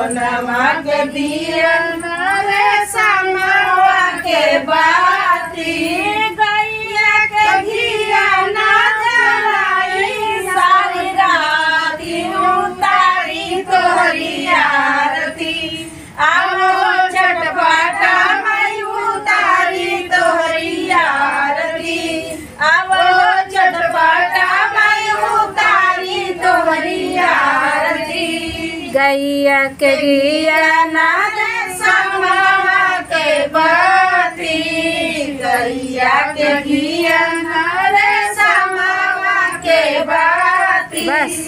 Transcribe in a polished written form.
सोनमा के दिया रे समावा के बाती गैया के घिया ना जलाई सारी राती उतारी तोहरी आरती आवो चटपटा मैं उतारी तोहरी आरती आवो चटपटा मैं उतारी तोहरी आरती गैया के घिया ना दे समावा के बाती गैया के घिया ना रे समावा के बाती बस।